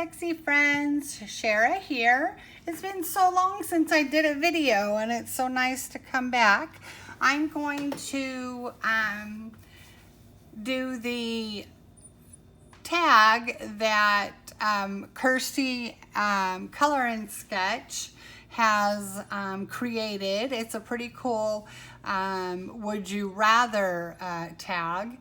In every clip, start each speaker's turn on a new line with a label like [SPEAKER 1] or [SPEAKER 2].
[SPEAKER 1] sexy friends, Shara here. It's been so long since I did a video and it's so nice to come back. I'm going to do the tag that Kirsty Color and Sketch has created. It's a pretty cool would you rather tag.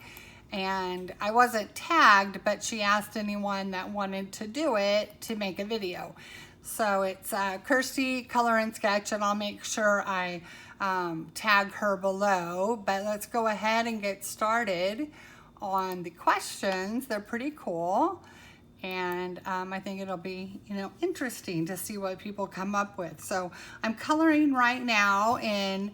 [SPEAKER 1] And I wasn't tagged, but she asked anyone that wanted to do it to make a video. So it's Kirsty Color and Sketch, and I'll make sure I tag her below. But let's go ahead and get started on the questions. They're pretty cool. And I think it'll be, interesting to see what people come up with. So I'm coloring right now in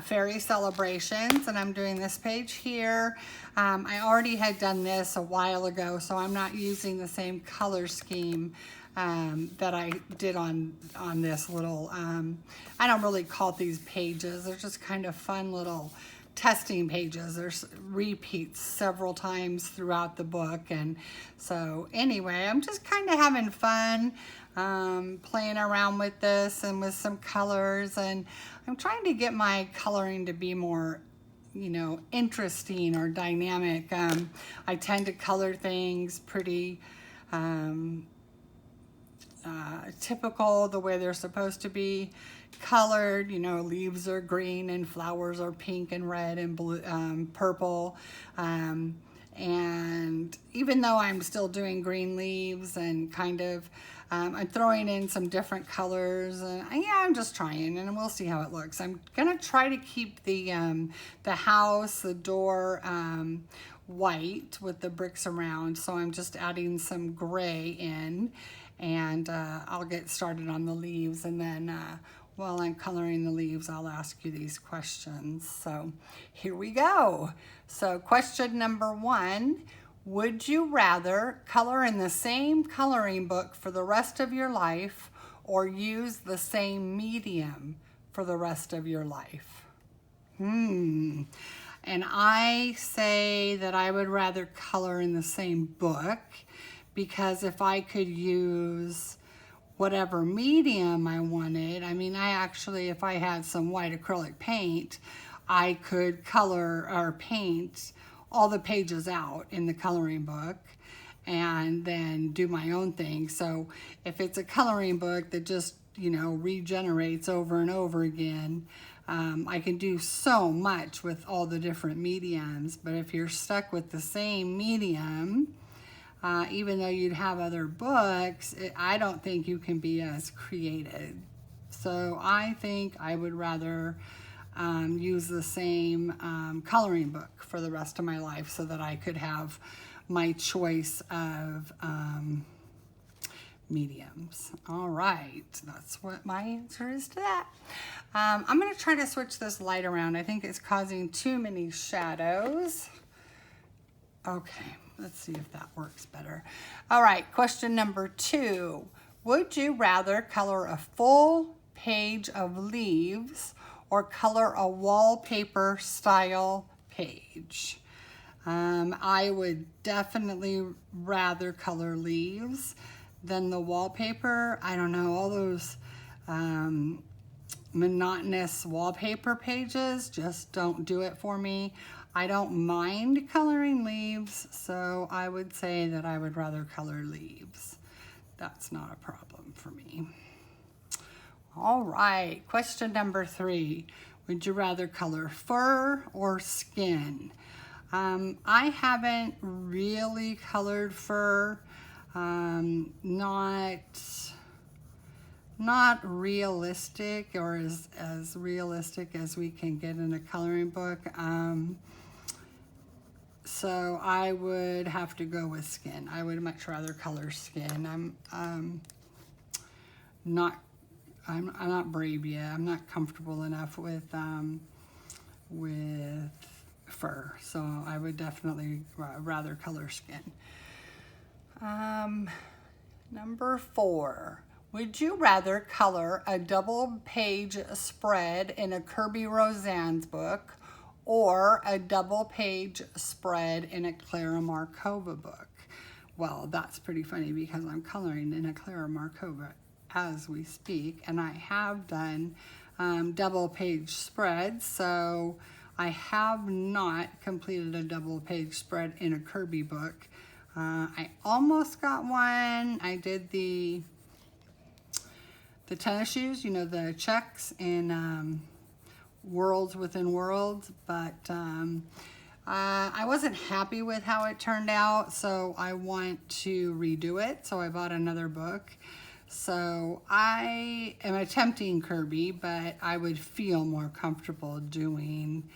[SPEAKER 1] Fairy Celebrations, and I'm doing this page here. I already had done this a while ago, so I'm not using the same color scheme that I did on this little, I don't really call these pages. They're just kind of fun little testing pages. There's repeats several times throughout the book, and so anyway, I'm just kind of having fun playing around with this and with some colors, and I'm trying to get my coloring to be more interesting or dynamic. I tend to color things pretty typical, the way they're supposed to be colored. Leaves are green and flowers are pink and red and blue, purple. And even though I'm still doing green leaves and kind of, I'm throwing in some different colors, and yeah, I'm just trying, and we'll see how it looks. I'm gonna try to keep the house, the door, white with the bricks around. So I'm just adding some gray in, and I'll get started on the leaves, and then while I'm coloring the leaves, I'll ask you these questions. So here we go. So question number 1, would you rather color in the same coloring book for the rest of your life or use the same medium for the rest of your life? And I say that I would rather color in the same book, because if I could use whatever medium I wanted, if I had some white acrylic paint, I could color or paint all the pages out in the coloring book and then do my own thing. So if it's a coloring book that just, regenerates over and over again, I can do so much with all the different mediums. But if you're stuck with the same medium, even though you'd have other books, I don't think you can be as creative. So I think I would rather use the same coloring book for the rest of my life, so that I could have my choice of mediums. All right, that's what my answer is to that. I'm going to try to switch this light around. I think it's causing too many shadows. Okay. Let's see if that works better. All right, question number 2. Would you rather color a full page of leaves or color a wallpaper style page? I would definitely rather color leaves than the wallpaper. I don't know, all those monotonous wallpaper pages just don't do it for me. I don't mind coloring leaves, so I would say that I would rather color leaves. That's not a problem for me. All right, question number 3. Would you rather color fur or skin? I haven't really colored fur. Not realistic, or as realistic as we can get in a coloring book. So I would have to go with skin. I would much rather color skin. I'm not brave yet. I'm not comfortable enough with fur. So I would definitely rather color skin. Number 4. Would you rather color a double page spread in a Kerby Rosanes book or a double page spread in a Klara Markova book? well, that's pretty funny because I'm coloring in a Klara Markova as we speak, and I have done double page spreads, so I have not completed a double page spread in a Kirby book. I almost got one. I did the tennis shoes, you know, the checks in Worlds Within Worlds, but I wasn't happy with how it turned out, so I want to redo it. So I bought another book. So I am attempting Kirby, but I would feel more comfortable doing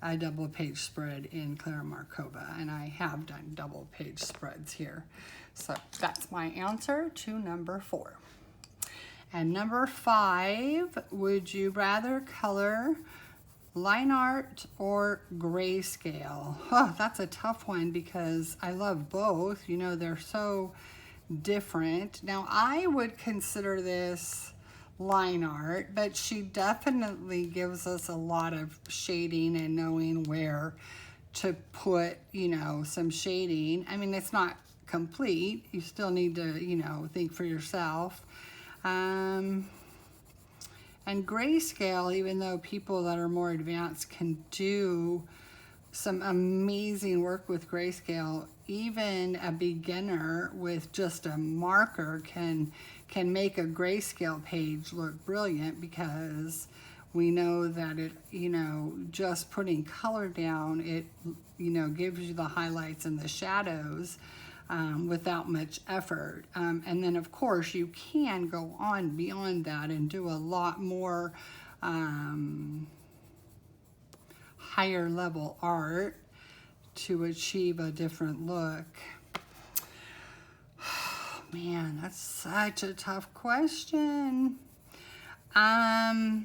[SPEAKER 1] a double page spread in Klara Markova, and I have done double page spreads here. So that's my answer to number 4. And number 5, would you rather color line art or grayscale? Oh, that's a tough one because I love both. You know, they're so different. Now, I would consider this line art, but she definitely gives us a lot of shading and knowing where to put, you know, some shading. I mean, it's not complete. You still need to, you know, think for yourself. And grayscale, even though people that are more advanced can do some amazing work with grayscale, even a beginner with just a marker can make a grayscale page look brilliant, because we know that it, you know, just putting color down, it, you know, gives you the highlights and the shadows without much effort. And then of course you can go on beyond that and do a lot more higher level art to achieve a different look. Man, that's such a tough question. I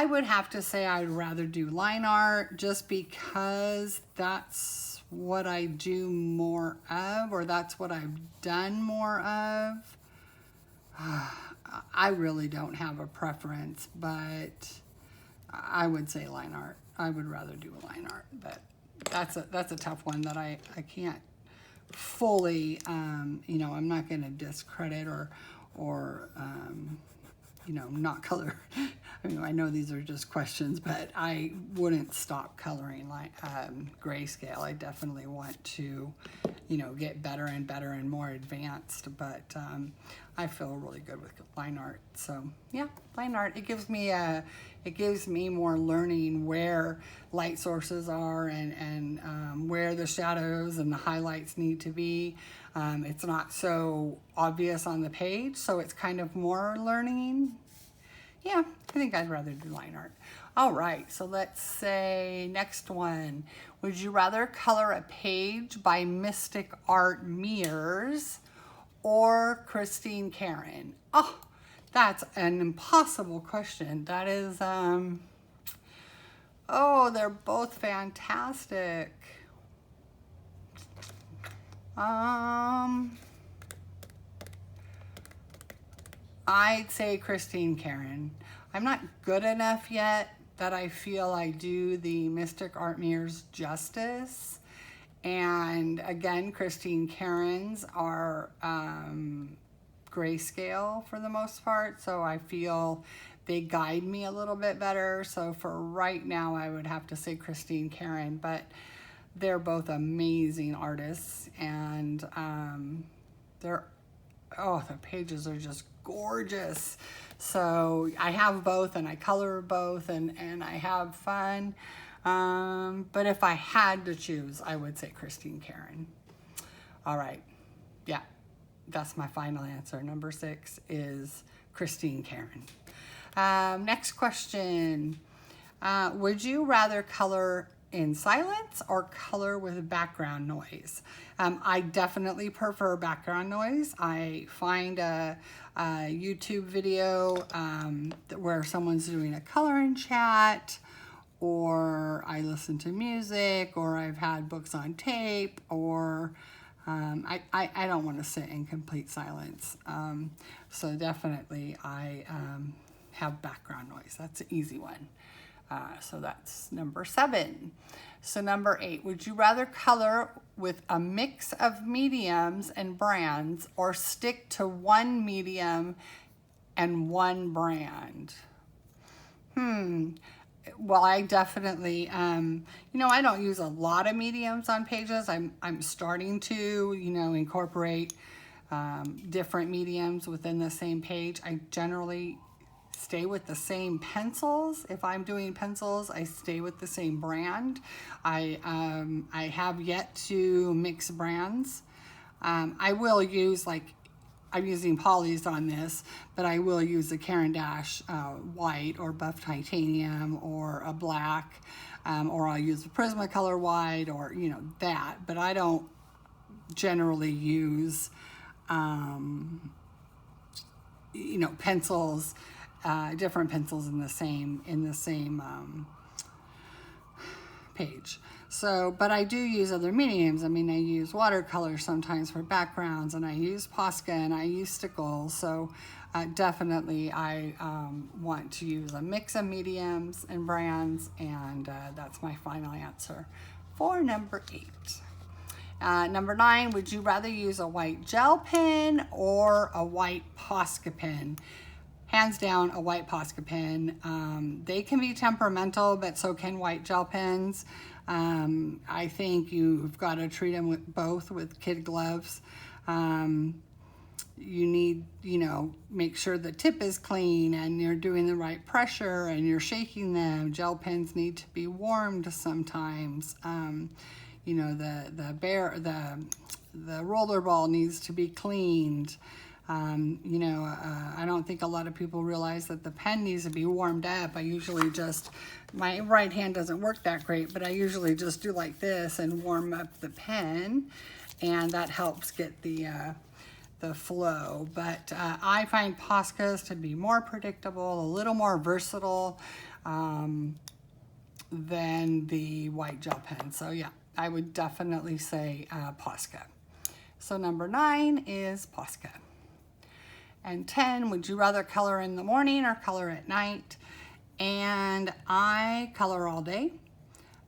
[SPEAKER 1] would have to say I'd rather do line art, just because that's what I do more of, or that's what I've done more of. I really don't have a preference, but I would say line art. I would rather do line art, but that's a tough one that I can't fully, you know, I'm not going to discredit or you know, not color. I mean, I know these are just questions, but I wouldn't stop coloring like grayscale. I definitely want to, you know, get better and better and more advanced, but I feel really good with line art. So yeah, line art, it gives me more learning where light sources are and where the shadows and the highlights need to be. It's not so obvious on the page, so it's kind of more learning. Yeah, I think I'd rather do line art. All right, so let's say next one. Would you rather color a page by Mystic Art Mears or Christine Karron? Oh, that's an impossible question. That is, oh, they're both fantastic. I'd say Christine Karron. I'm not good enough yet that I feel I do the Mystic Art Mirrors justice. And again, Christine Karron's are grayscale for the most part, so I feel they guide me a little bit better. So for right now, I would have to say Christine Karron, but they're both amazing artists, and the pages are just gorgeous. So I have both, and I color both, and I have fun. But if I had to choose, I would say Christine Karron. All right, yeah, that's my final answer. Number 6 is Christine Karron. Next question. Would you rather color in silence or color with background noise? I definitely prefer background noise. I find a YouTube video where someone's doing a coloring chat, or I listen to music, or I've had books on tape, or I don't want to sit in complete silence. So definitely I have background noise. That's an easy one. So that's number 7. So number 8, would you rather color with a mix of mediums and brands or stick to one medium and one brand? Well, I definitely, I don't use a lot of mediums on pages. I'm starting to, incorporate different mediums within the same page. I generally stay with the same pencils. If I'm doing pencils, I stay with the same brand. I have yet to mix brands. I will use, like, I'm using polys on this, but I will use a Caran d'Ache white or buff titanium or a black, or I'll use a Prismacolor white or, that. But I don't generally use, pencils, different pencils in the same page. So, but I do use other mediums. I mean, I use watercolors sometimes for backgrounds, and I use Posca, and I use stickles. So definitely I want to use a mix of mediums and brands, and that's my final answer for number 8. Number 9, would you rather use a white gel pen or a white Posca pen? Hands down, a white Posca pen. They can be temperamental, but so can white gel pens. I think you've got to treat them both with kid gloves. You need, make sure the tip is clean and you're doing the right pressure and you're shaking them. Gel pens need to be warmed sometimes. The roller ball needs to be cleaned. I don't think a lot of people realize that the pen needs to be warmed up. I usually just, my right hand doesn't work that great, but I usually just do like this and warm up the pen, and that helps get the flow. But I find Poscas to be more predictable, a little more versatile than the white gel pen. So yeah, I would definitely say Posca. So number 9 is Posca. And 10, would you rather color in the morning or color at night? And I color all day.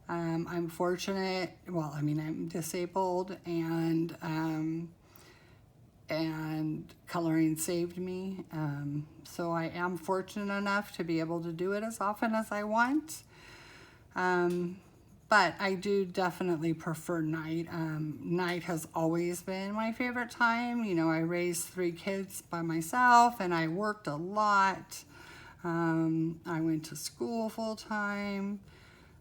[SPEAKER 1] I'm fortunate, I'm disabled, and coloring saved me. So I am fortunate enough to be able to do it as often as I want. But I do definitely prefer night. Night has always been my favorite time. I raised 3 kids by myself, and I worked a lot. I went to school full time.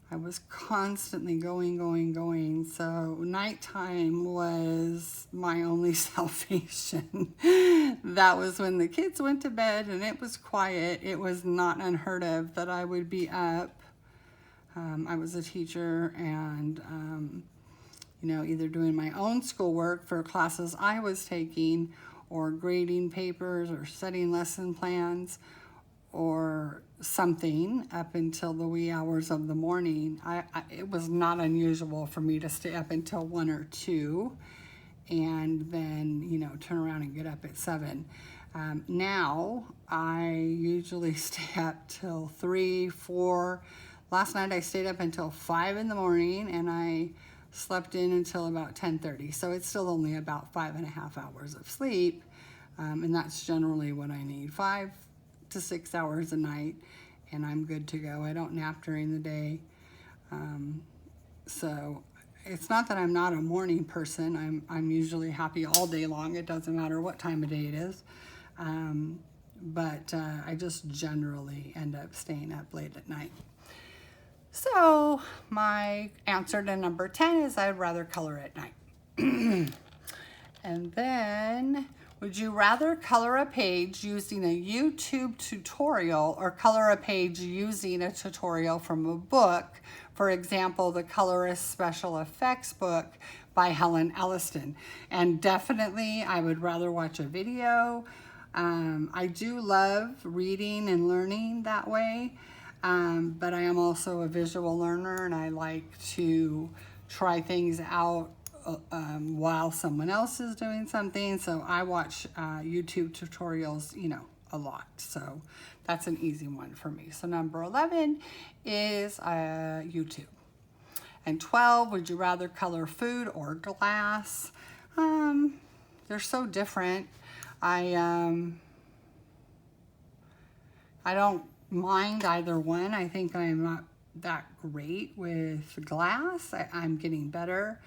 [SPEAKER 1] I was constantly going. So nighttime was my only salvation. That was when the kids went to bed and it was quiet. It was not unheard of that I would be up. I was a teacher, and either doing my own schoolwork for classes I was taking, or grading papers, or setting lesson plans, or something up until the wee hours of the morning. It was not unusual for me to stay up until 1 or 2, and then turn around and get up at 7. Now I usually stay up till 3, 4. Last night I stayed up until 5 in the morning, and I slept in until about 10:30. So it's still only about 5.5 hours of sleep. And that's generally what I need, 5 to 6 hours a night, and I'm good to go. I don't nap during the day. So it's not that I'm not a morning person. I'm usually happy all day long. It doesn't matter what time of day it is. But I just generally end up staying up late at night. So my answer to number 10 is I'd rather color at night. And then, would you rather color a page using a YouTube tutorial or color a page using a tutorial from a book? For example, the Colorist Special Effects book by Helen Elliston. And definitely I would rather watch a video. I do love reading and learning that way. But I am also a visual learner, and I like to try things out while someone else is doing something. So I watch YouTube tutorials, a lot. So that's an easy one for me. So number 11 is YouTube. And 12, would you rather color food or glass? They're so different. I don't mind either one. I think I'm not that great with glass. I'm getting better,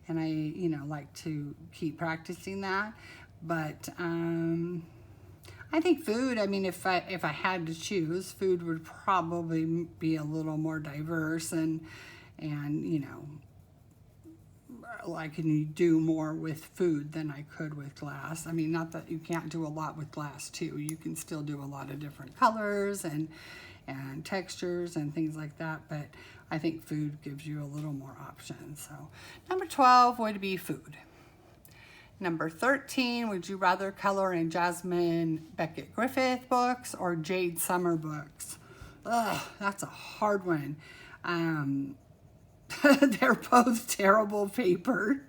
[SPEAKER 1] and I, you know, like to keep practicing that. But I think food, I mean, if I had to choose, food would probably be a little more diverse, and you know, I can do more with food than I could with glass. I mean, not that you can't do a lot with glass too. You can still do a lot of different colors and textures and things like that, but I think food gives you a little more options. So number 12 would be food. Number 13, would you rather color in Jasmine Beckett Griffith books or Jade Summer books? Ugh, that's a hard one. They're both terrible paper.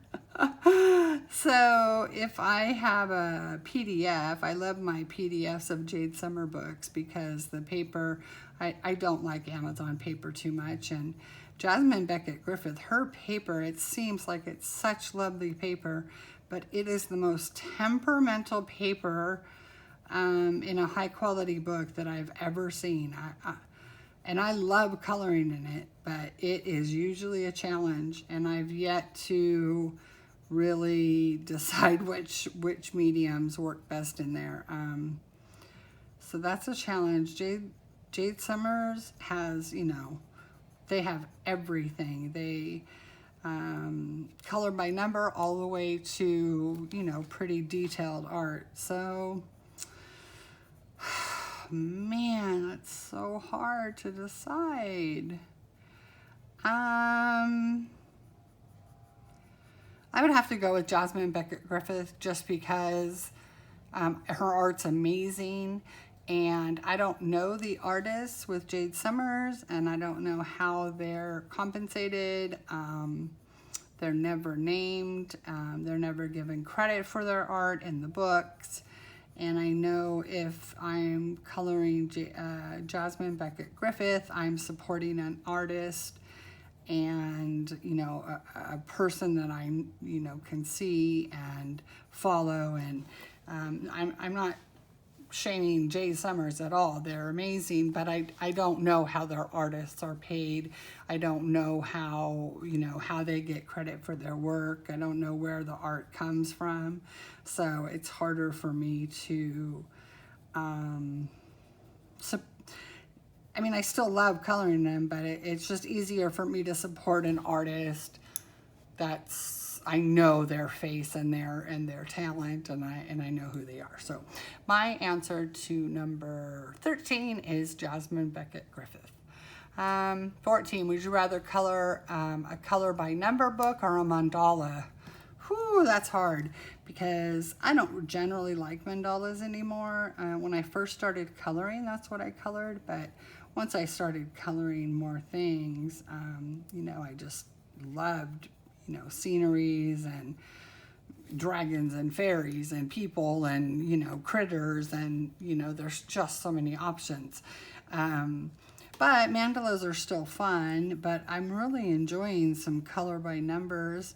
[SPEAKER 1] So if I have a PDF, I love my PDFs of Jade Summer books because the paper, I don't like Amazon paper too much. And Jasmine Beckett Griffith, her paper, it seems like it's such lovely paper, but it is the most temperamental paper in a high quality book that I've ever seen. And I love coloring in it, but it is usually a challenge, and I've yet to really decide which mediums work best in there. So that's a challenge. Jade Summers has, you know, they have everything. They color by number all the way to, you know, pretty detailed art. So man, it's so hard to decide. I would have to go with Jasmine Beckett Griffith just because her art's amazing, and I don't know the artists with Jade Summers, and I don't know how they're compensated. They're never named. They're never given credit for their art in the books. And I know if I'm coloring Jasmine Beckett Griffith, I'm supporting an artist and, you know, a person that I, you know, can see and follow. And I'm not shaming Jade Summers at all. They're amazing, but I don't know how their artists are paid. I don't know how, you know, how they get credit for their work. I don't know where the art comes from. So it's harder for me to, I mean, I still love coloring them, but it's just easier for me to support an artist that's, I know their face and their talent, and I know who they are. So my answer to number 13 is Jasmine Beckett Griffith. 14, would you rather color a color by number book or a mandala? Whew, that's hard because I don't generally like mandalas anymore. When I first started coloring, that's what I colored, but once I started coloring more things, you know, I just loved, you know, sceneries and dragons and fairies and people and, you know, critters, and, you know, there's just so many options. But mandalas are still fun, but I'm really enjoying some color by numbers.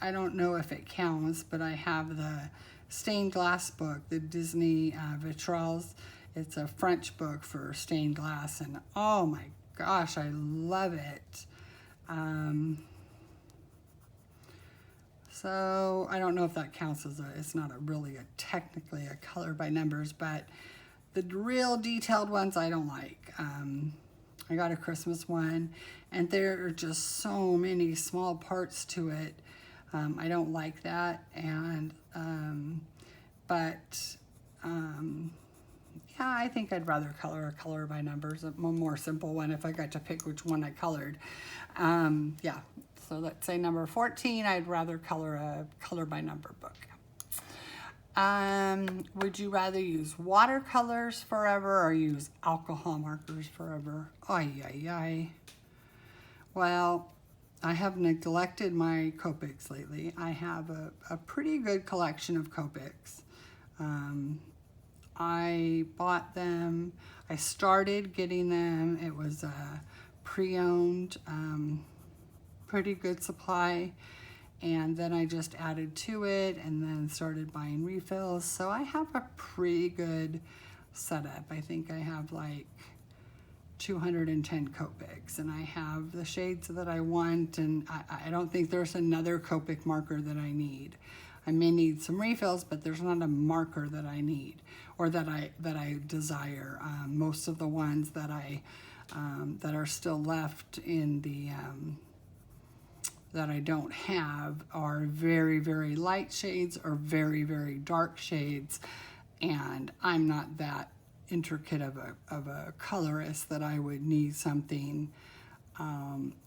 [SPEAKER 1] I don't know if it counts, but I have the stained glass book, the Disney Vitrals. It's a French book for stained glass, and oh my gosh, I love it. So I don't know if that counts as it's not technically a color by numbers, but the real detailed ones I don't like. I got a Christmas one, and there are just so many small parts to it. I don't like that, and yeah, I think I'd rather color a color by numbers, a more simple one if I got to pick which one I colored. Yeah, so let's say number 14, I'd rather color a color by number book. Would you rather use watercolors forever or use alcohol markers forever? Ay, ay, ay. Well, I have neglected my Copics lately. I have a pretty good collection of Copics. I bought them. I started getting them. It was a pre-owned, pretty good supply. And then I just added to it and then started buying refills. So I have a pretty good setup. I think I have like 210 Copics, and I have the shades that I want, and I don't think there's another Copic marker that I need. I may need some refills, but there's not a marker that I need or that I desire. Most of the ones that that are still left in the that I don't have are very, very light shades or very, very dark shades, and I'm not that intricate of a colorist that I would need something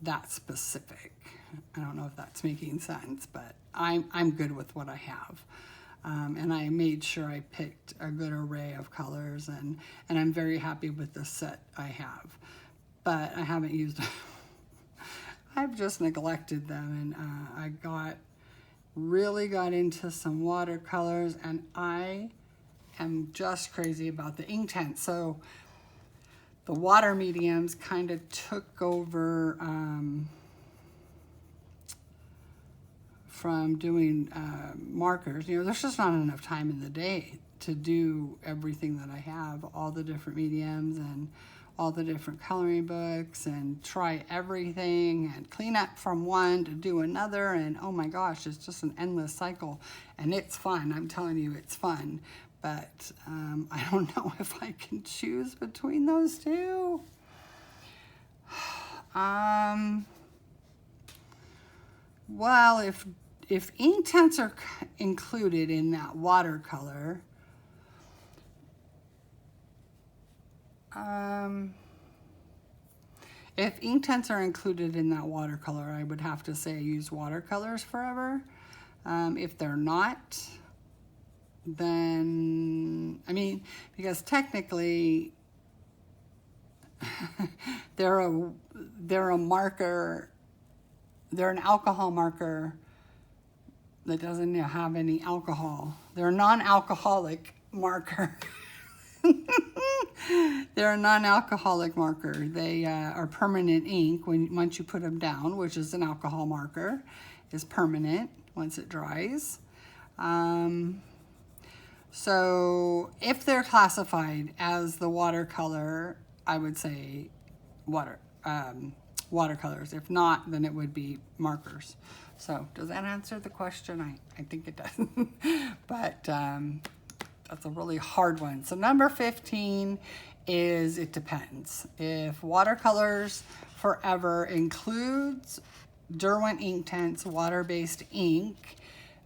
[SPEAKER 1] that specific. I don't know if that's making sense, but I'm good with what I have. And I made sure I picked a good array of colors, and I'm very happy with the set I have. But I haven't used them. I've just neglected them, and I really got into some watercolors, and I am just crazy about the Inktense. So the water mediums kind of took over from doing markers. You know, there's just not enough time in the day to do everything that I have, all the different mediums and all the different coloring books, and try everything and clean up from one to do another, and oh my gosh, it's just an endless cycle. And it's fun, I'm telling you, it's fun. But I don't know if I can choose between those two. Well, if Inktense are included in that watercolor, if Inktense are included in that watercolor, I would have to say I use Watercolors forever. If they're not, then, I mean, because technically they're a marker, they're an alcohol marker that doesn't have any alcohol. They're a non-alcoholic marker. They're a non-alcoholic marker. They are permanent ink once you put them down, which is an alcohol marker, is permanent once it dries. So if they're classified as the watercolor, I would say watercolors. If not, then it would be markers. So does that answer the question? I think it does. But that's a really hard one. So number 15 is it depends. If Watercolors Forever includes Derwent Inktense water-based ink,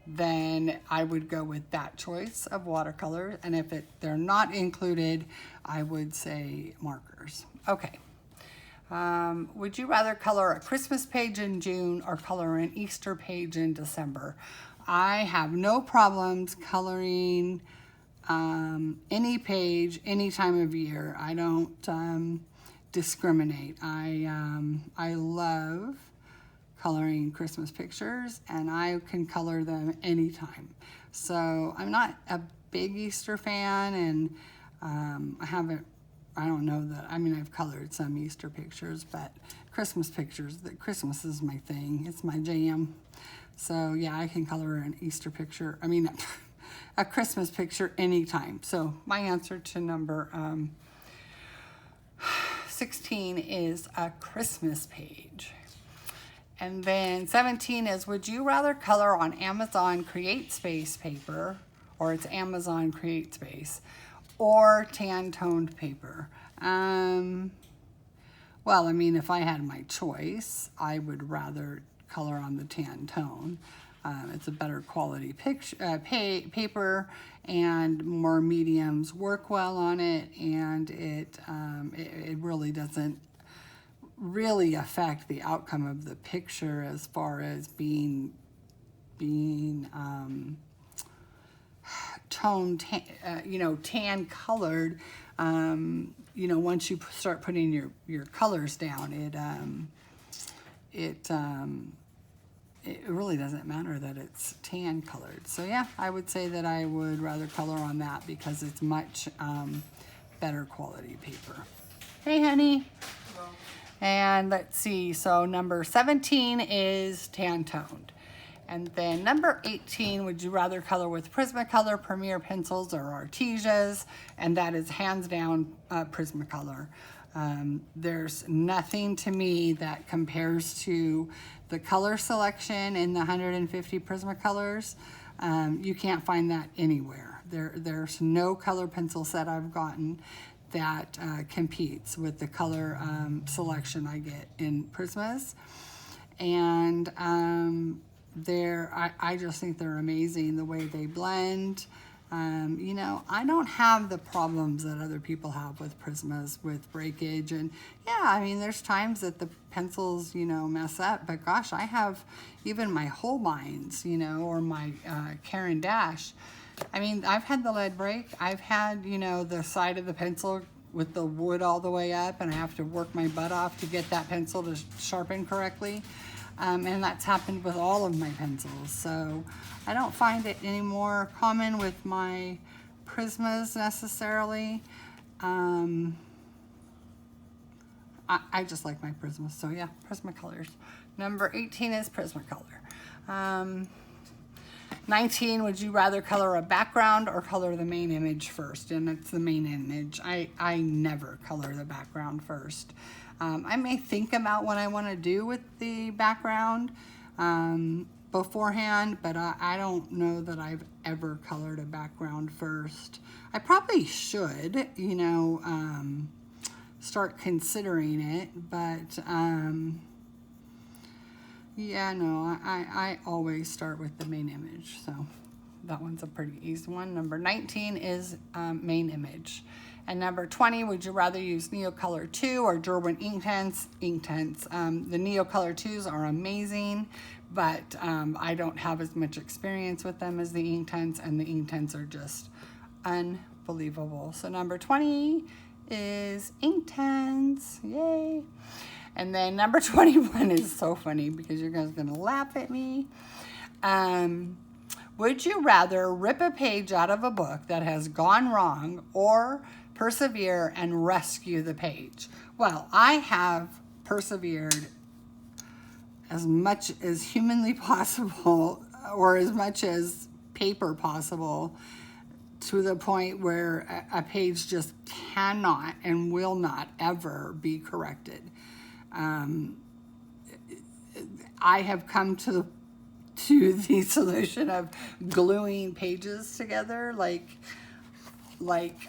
[SPEAKER 1] then I would go with that choice of watercolor. And if they're not included, I would say markers. Okay. Would you rather color a Christmas page in June or color an Easter page in December? I have no problems coloring any page, any time of year. I don't discriminate. I love coloring Christmas pictures, and I can color them anytime. So I'm not a big Easter fan, and I don't know that, I mean, I've colored some Easter pictures, but Christmas pictures, Christmas is my thing. It's my jam. So yeah, I can color an Easter picture, a Christmas picture anytime. So my answer to number 16 is a Christmas page. And then 17 is, would you rather color on Amazon CreateSpace paper, or it's Amazon CreateSpace, or tan-toned paper? Well, I mean, if I had my choice, I would rather color on the tan tone. It's a better quality paper, and more mediums work well on it, and it really doesn't really affect the outcome of the picture as far as being toned, tan colored. Once you start it really doesn't matter that it's tan colored. So yeah, I would say that I would rather color on that because it's much better quality paper. Hey, honey. Hello. And let's see, so number 17 is tan toned. And then number 18, would you rather color with Prismacolor, Premier pencils, or Artesias? And that is hands down Prismacolor. There's nothing to me that compares to the color selection in the 150 Prismacolors. You can't find that anywhere. There's no color pencil set I've gotten that competes with the color selection I get in Prismas. And I just think they're amazing the way they blend. You know, I don't have the problems that other people have with Prismas, with breakage. And yeah, I mean, there's times that the pencils, you know, mess up, but gosh, I have even my Holbeins, you know, or my Caran d'Ache. I mean, I've had the lead break. I've had, you know, the side of the pencil with the wood all the way up, and I have to work my butt off to get that pencil to sharpen correctly. And that's happened with all of my pencils. So I don't find it any more common with my Prismas necessarily. I just like my Prismas. So yeah, Prismacolors. Number 18 is Prismacolor. 19, would you rather color a background or color the main image first? And it's the main image. I never color the background first. I may think about what I want to do with the background beforehand, but I don't know that I've ever colored a background first. I probably should, you know, start considering it, but yeah, no, I always start with the main image, so that one's a pretty easy one. Number 19 is main image. And number 20, would you rather use Neocolor 2 or Derwent Inktense? Inktense. The Neocolor 2s are amazing, but I don't have as much experience with them as the Inktense, and the Inktense are just unbelievable. So number 20 is Inktense. Yay! And then number 21 is so funny because you guys are going to laugh at me. Would you rather rip a page out of a book that has gone wrong or persevere and rescue the page? Well, I have persevered as much as humanly possible, or as much as paper possible, to the point where a page just cannot and will not ever be corrected. I have come to the solution of gluing pages together, like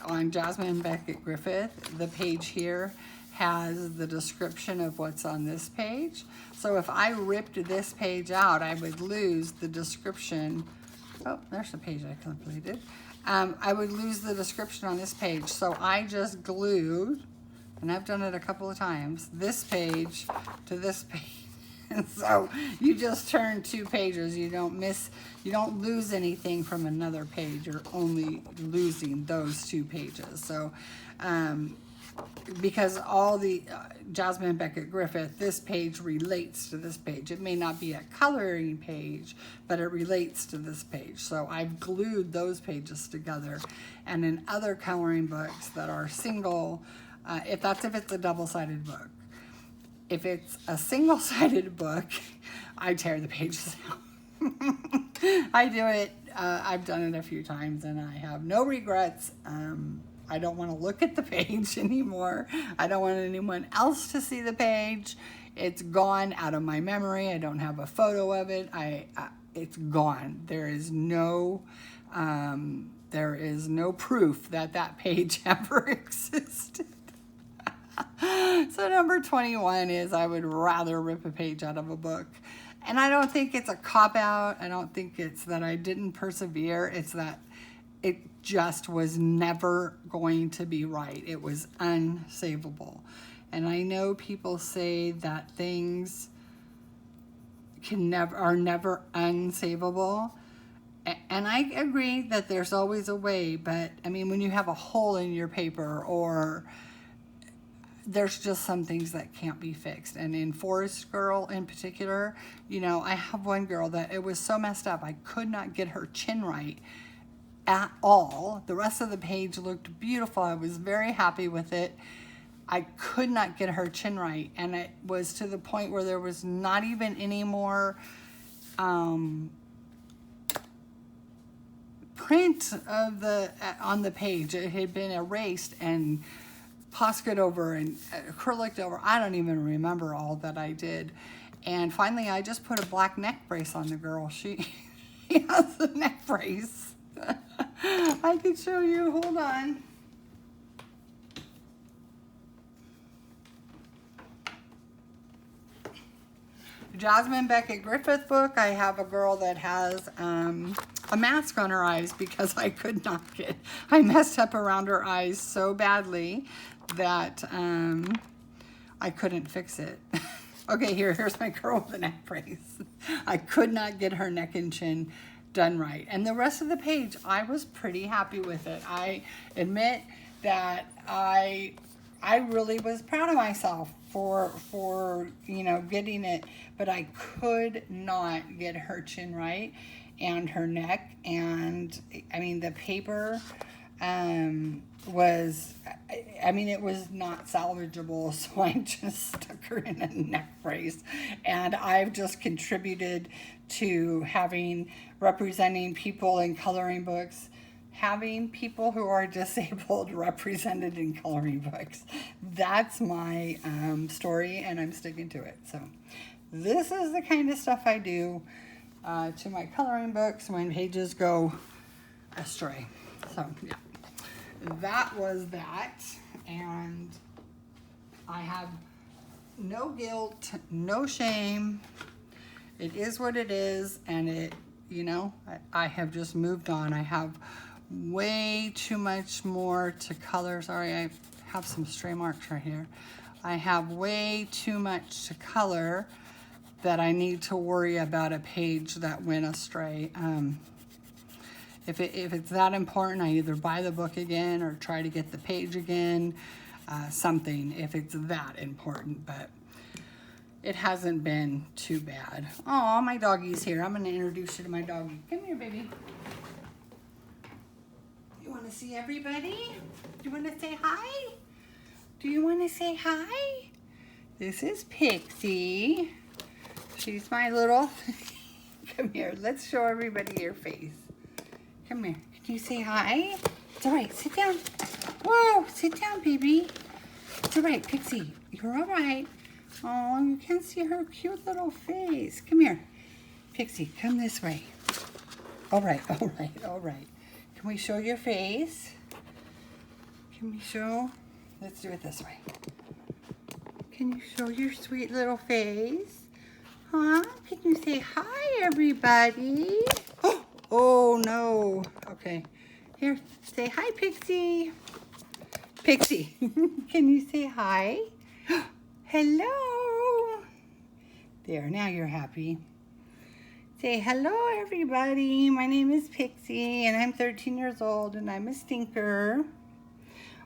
[SPEAKER 1] on Jasmine, Beckett, Griffith. The page here has the description of what's on this page. So if I ripped this page out, I would lose the description. Oh, there's the page I completed. I would lose the description on this page. So I just glued, and I've done it a couple of times, this page to this page. And so you just turn two pages. You don't lose anything from another page. You're only losing those two pages. So because all the Jasmine, Beckett, Griffith, this page relates to this page. It may not be a coloring page, but it relates to this page. So I've glued those pages together. And in other coloring books that are single, if it's a double-sided book. If it's a single-sided book, I tear the pages out. I do it, I've done it a few times, and I have no regrets. I don't want to look at the page anymore. I don't want anyone else to see the page. It's gone out of my memory. I don't have a photo of it. It's gone. There is no proof that page ever existed. So number 21 is I would rather rip a page out of a book. And I don't think it's a cop-out. I don't think it's that I didn't persevere. It's that it just was never going to be right. It was unsavable. And I know people say that things are never unsavable. And I agree that there's always a way. But, I mean, when you have a hole in your paper, or there's just some things that can't be fixed. And in Forest Girl in particular, you know, I have one girl that it was so messed up. I could not get her chin right at all. The rest of the page looked beautiful. I was very happy with it. I could not get her chin right. And it was to the point where there was not even any more print of on the page. It had been erased and Posca'd over and acrylic'd over. I don't even remember all that I did. And finally, I just put a black neck brace on the girl. She has a neck brace. I could show you. Hold on. Jasmine Beckett Griffith book. I have a girl that has a mask on her eyes because I could not get, I messed up around her eyes so badly that I couldn't fix it. Okay, here's my girl with the neck brace. I could not get her neck and chin done right. And the rest of the page, I was pretty happy with it. I admit that I really was proud of myself for you know, getting it, but I could not get her chin right and her neck. And I mean, the paper was, I mean, it was not salvageable, so I just stuck her in a neck brace. And I've just contributed to representing people in coloring books, having people who are disabled represented in coloring books. That's my story, and I'm sticking to it. So this is the kind of stuff I do to my coloring books when pages go astray. So yeah, that was that. And I have no guilt, no shame. It is what it is, and it, you know, I have just moved on. I have way too much more to color. Sorry, I have some stray marks right here. I have way too much to color that I need to worry about a page that went astray. If it's that important, I either buy the book again or try to get the page again, something, if it's that important. But it hasn't been too bad. Oh, my doggy's here. I'm going to introduce you to my doggy. Come here, baby. You want to see everybody? Do you want to say hi? Do you want to say hi? This is Pixie. She's my little... Come here. Let's show everybody your face. Come here. Can you say hi? It's all right. Sit down. Whoa. Sit down, baby. It's all right, Pixie. You're all right. Oh, you can't see her cute little face. Come here. Pixie, come this way. All right, all right, all right. Can we show your face? Can we show? Let's do it this way. Can you show your sweet little face? Huh? Can you say hi, everybody? Oh, no. Okay. Here, say hi, Pixie. Pixie, can you say hi? Hello. There, now you're happy. Say hello, everybody. My name is Pixie, and I'm 13 years old, and I'm a stinker.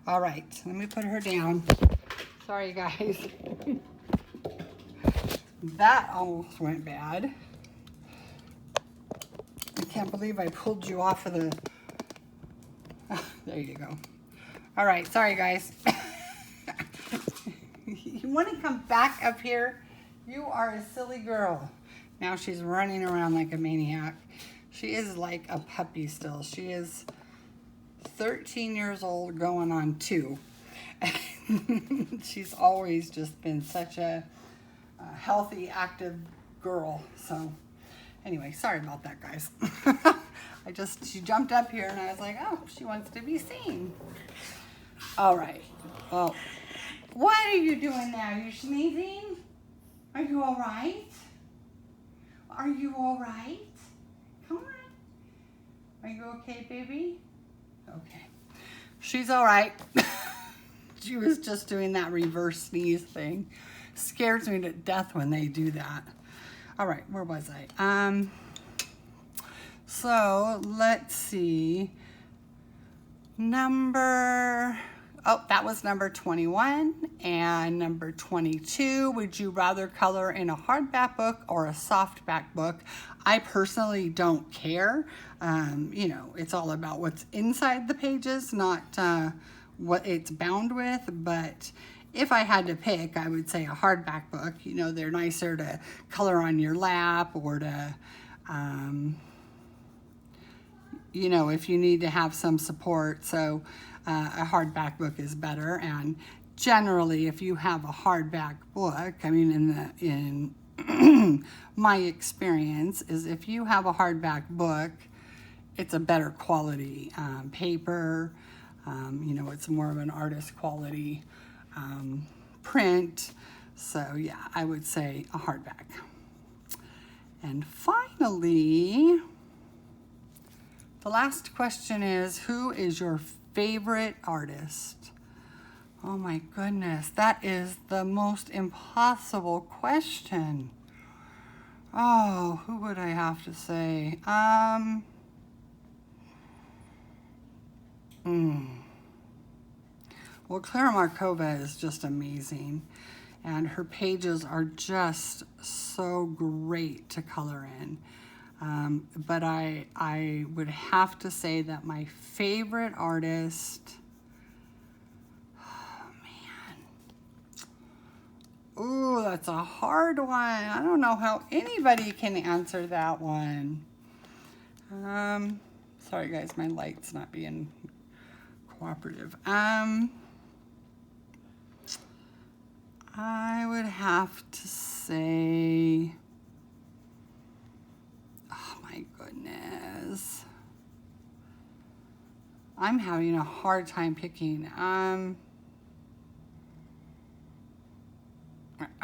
[SPEAKER 1] All right, let me put her down. Sorry, guys. That almost went bad. I can't believe I pulled you off of the... Oh, there you go. All right, sorry, guys. You want to come back up here? You are a silly girl. Now she's running around like a maniac. She is like a puppy still. She is 13 years old going on 2. She's always just been such a healthy, active girl. So anyway, sorry about that, guys. She jumped up here and I was like, oh, she wants to be seen. All right. Well, what are you doing now? You sneezing? Are you all right? Are you all right? Come on. Are you okay, baby? Okay. She's all right. She was just doing that reverse sneeze thing. Scares me to death when they do that. All right, where was I? So let's see. Oh, that was number 21. And number 22, would you rather color in a hardback book or a softback book? I personally don't care. You know, it's all about what's inside the pages, not what it's bound with. But if I had to pick, I would say a hardback book. You know, they're nicer to color on your lap or to, you know, if you need to have some support. So a hardback book is better. And generally, if you have a hardback book, I mean, in my experience is if you have a hardback book, it's a better quality paper. You know, it's more of an artist quality print. So yeah, I would say a hardback. And finally, the last question is, who is your favorite artist? Oh my goodness, that is the most impossible question. Oh, who would I have to say? Well, Klara Markova is just amazing, and her pages are just so great to color in. But I would have to say that my favorite artist, oh man, ooh, that's a hard one. I don't know how anybody can answer that one. Sorry guys, my light's not being cooperative. I would have to say, oh my goodness, I'm having a hard time picking. I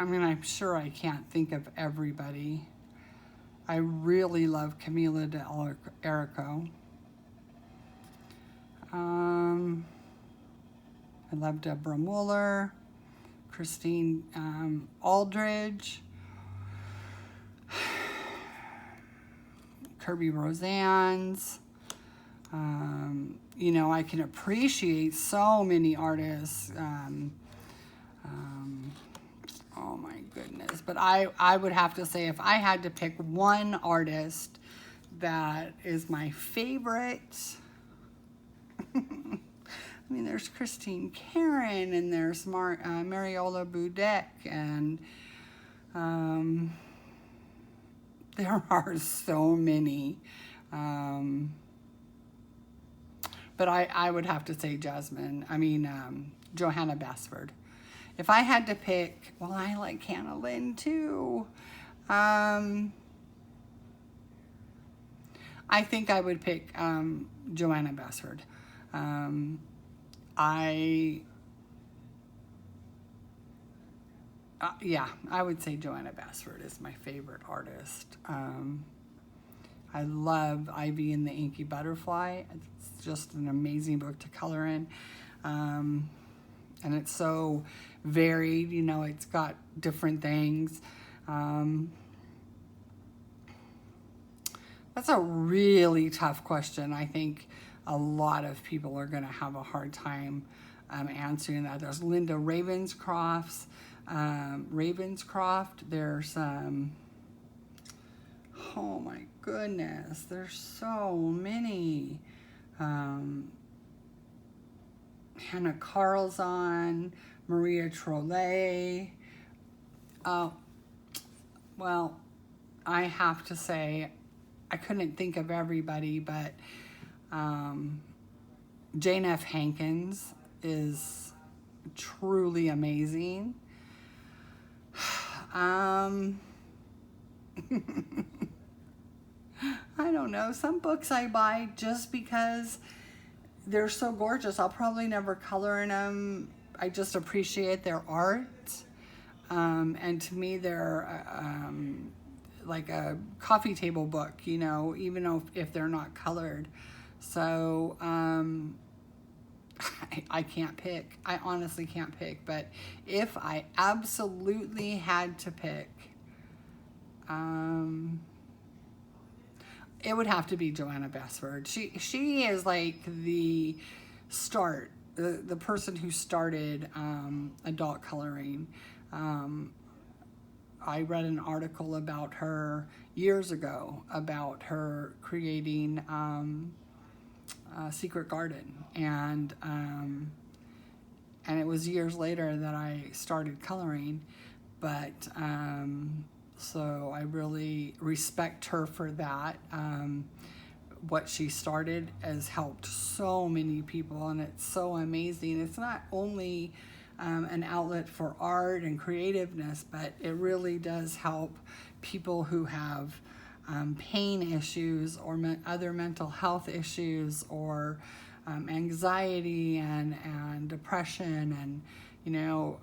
[SPEAKER 1] mean, I'm sure I can't think of everybody. I really love Camila de Erico. I love Deborah Mueller, Christine Aldridge, Kerby Rosanes. You know, I can appreciate so many artists. Oh my goodness. But I would have to say, if I had to pick one artist that is my favorite, I mean, there's Christine Karron, and there's Mariola Budek, and there are so many. But I would have to say Jasmine. I mean, Johanna Basford. If I had to pick, well, I like Hannah Lynn too. I think I would pick Johanna Basford. Yeah, I would say Johanna Basford is my favorite artist. I love Ivy and the Inky Butterfly. It's just an amazing book to color in. And it's so varied, you know, it's got different things. That's a really tough question. I think a lot of people are going to have a hard time answering that. There's Linda Ravenscroft. There's, oh my goodness, there's so many. Hannah Carlson, Maria Trolle. Oh, well, I have to say, I couldn't think of everybody, but Jane F. Hankins is truly amazing. I don't know. Some books I buy just because they're so gorgeous. I'll probably never color in them. I just appreciate their art. And to me, they're like a coffee table book, you know, even if they're not colored. So I can't pick. I honestly can't pick. But if I absolutely had to pick, it would have to be Johanna Basford. She is like the start the person who started adult coloring. I read an article about her years ago about her creating Secret Garden, and it was years later that I started coloring, but so I really respect her for that. What she started has helped so many people, and it's so amazing. It's not only an outlet for art and creativeness, but it really does help people who have pain issues or other mental health issues, or anxiety and depression. And you know,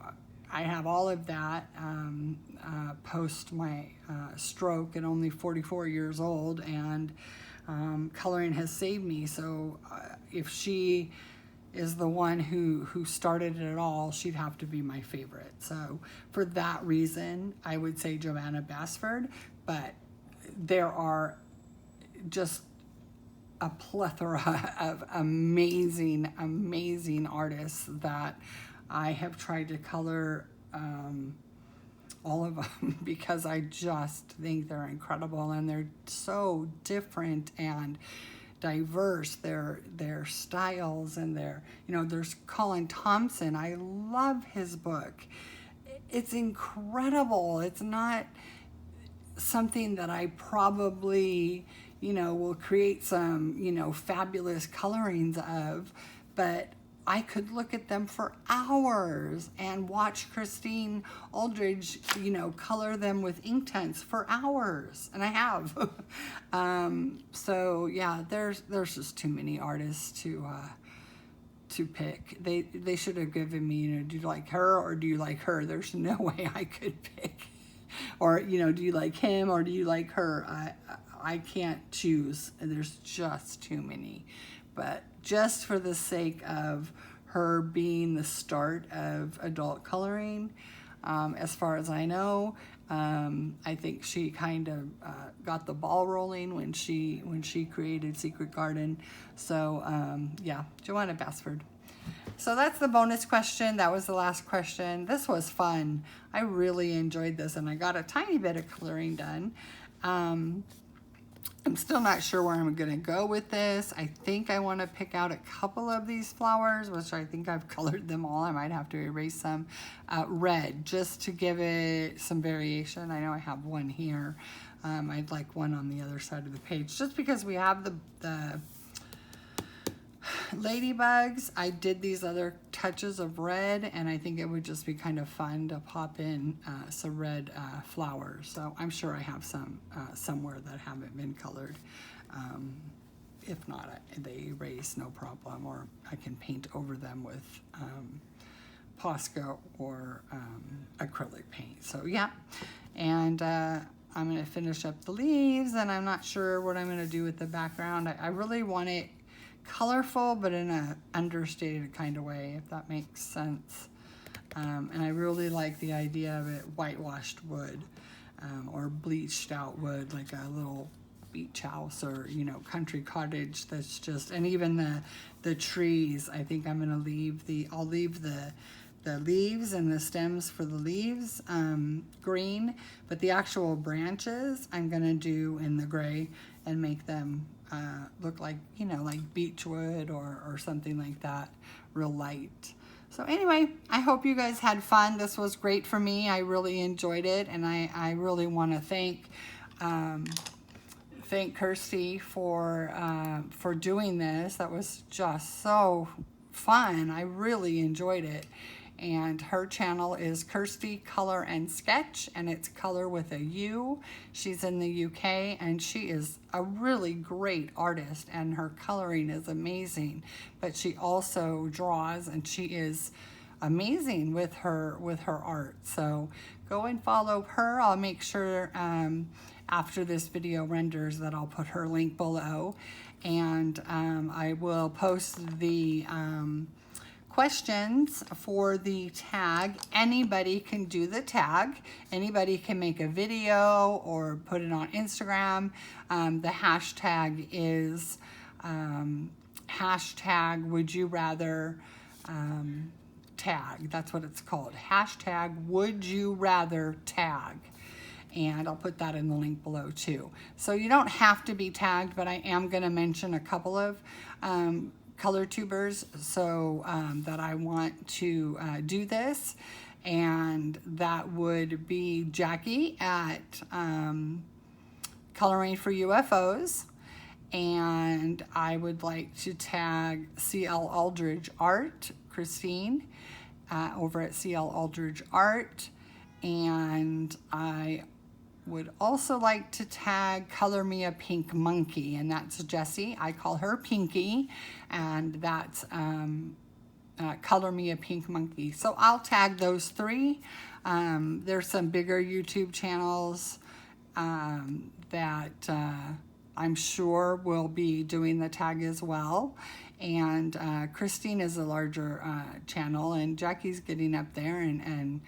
[SPEAKER 1] I have all of that post my stroke at only 44 years old, and coloring has saved me. So if she is the one who started it all, she'd have to be my favorite. So for that reason, I would say Joanna Basford, but there are just a plethora of amazing, amazing artists that I have tried to color, all of them, because I just think they're incredible, and they're so different and diverse, their styles, and their, you know, there's Colin Thompson. I love his book. It's incredible. It's not something that I probably, you know, will create some, you know, fabulous colorings of, but I could look at them for hours and watch Christine Aldridge, you know, color them with Inktense for hours, and I have. So yeah, there's just too many artists to pick. They should have given me, you know, do you like her or do you like her? There's no way I could pick. Or, you know, do you like him or do you like her? I can't choose. There's just too many. But just for the sake of her being the start of adult coloring, as far as I know, I think she kind of got the ball rolling when she created Secret Garden. So yeah, Joanna Basford. So that's the bonus question. That was the last question. This was fun. I really enjoyed this, and I got a tiny bit of coloring done. I'm still not sure where I'm going to go with this. I think I want to pick out a couple of these flowers, which I think I've colored them all. I might have to erase some red just to give it some variation. I know I have one here. I'd like one on the other side of the page, just because we have the ladybugs. I did these other touches of red, and I think it would just be kind of fun to pop in some red flowers. So I'm sure I have some somewhere that haven't been colored. If not, they erase, no problem, or I can paint over them with Posca or acrylic paint. So yeah, and I'm going to finish up the leaves, and I'm not sure what I'm going to do with the background. I really want it colorful, but in a understated kind of way, if that makes sense. And I really like the idea of it whitewashed wood, or bleached out wood, like a little beach house or, you know, country cottage. That's just, and even the trees, I think I'm gonna leave I'll leave the leaves and the stems for the leaves green, but the actual branches I'm gonna do in the gray and make them look like, you know, like beechwood or something like that, real light. So anyway, I hope you guys had fun. This was great for me. I really enjoyed it, and I really want to thank Kirsty for doing this. That was just so fun. I really enjoyed it. And her channel is Kirsty Color and Sketch, and it's color with a U. She's in the UK, and she is a really great artist, and her coloring is amazing. But she also draws, and she is amazing with her art. So go and follow her. I'll make sure after this video renders that I'll put her link below, and I will post the questions for the tag. Anybody can do the tag. Anybody can make a video or put it on Instagram. The hashtag is hashtag would you rather tag. That's what it's called. Hashtag would you rather tag. And I'll put that in the link below too. So you don't have to be tagged, but I am going to mention a couple of color tubers so that I want to do this. And that would be Jackie at Coloring for UFOs. And I would like to tag CL Aldridge Art, Christine, over at CL Aldridge Art. And I would also like to tag Color Me a Pink Monkey, and that's Jessie. I call her Pinky, and that's Color Me a Pink Monkey. So I'll tag those three. There's some bigger YouTube channels that I'm sure will be doing the tag as well. And Christine is a larger channel, and Jackie's getting up there, and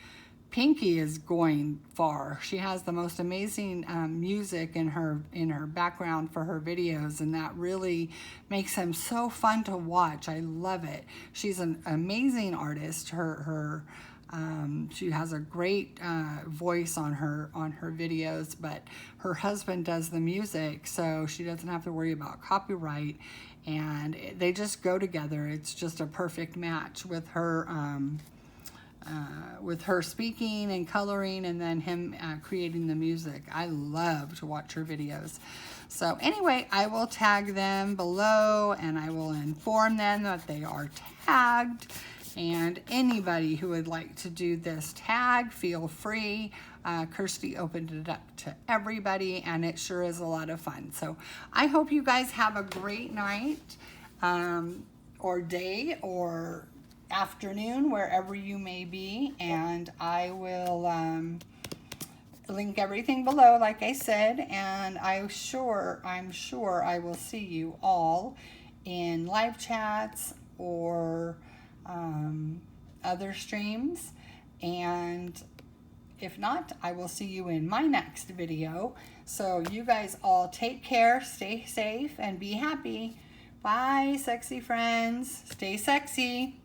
[SPEAKER 1] Pinky is going far. She has the most amazing music in her background for her videos, and that really makes them so fun to watch. I love it. She's an amazing artist. She has a great voice on her videos, but her husband does the music, so she doesn't have to worry about copyright, and they just go together. It's just a perfect match with her speaking and coloring, and then him creating the music. I love to watch her videos. So anyway, I will tag them below, and I will inform them that they are tagged. And anybody who would like to do this tag, feel free. Kirsty opened it up to everybody, and it sure is a lot of fun. So I hope you guys have a great night or day or afternoon, wherever you may be, and I will link everything below, like I said, and I'm sure I will see you all in live chats or other streams, and if not, I will see you in my next video. So you guys all take care, stay safe, and be happy. Bye, sexy friends. Stay sexy.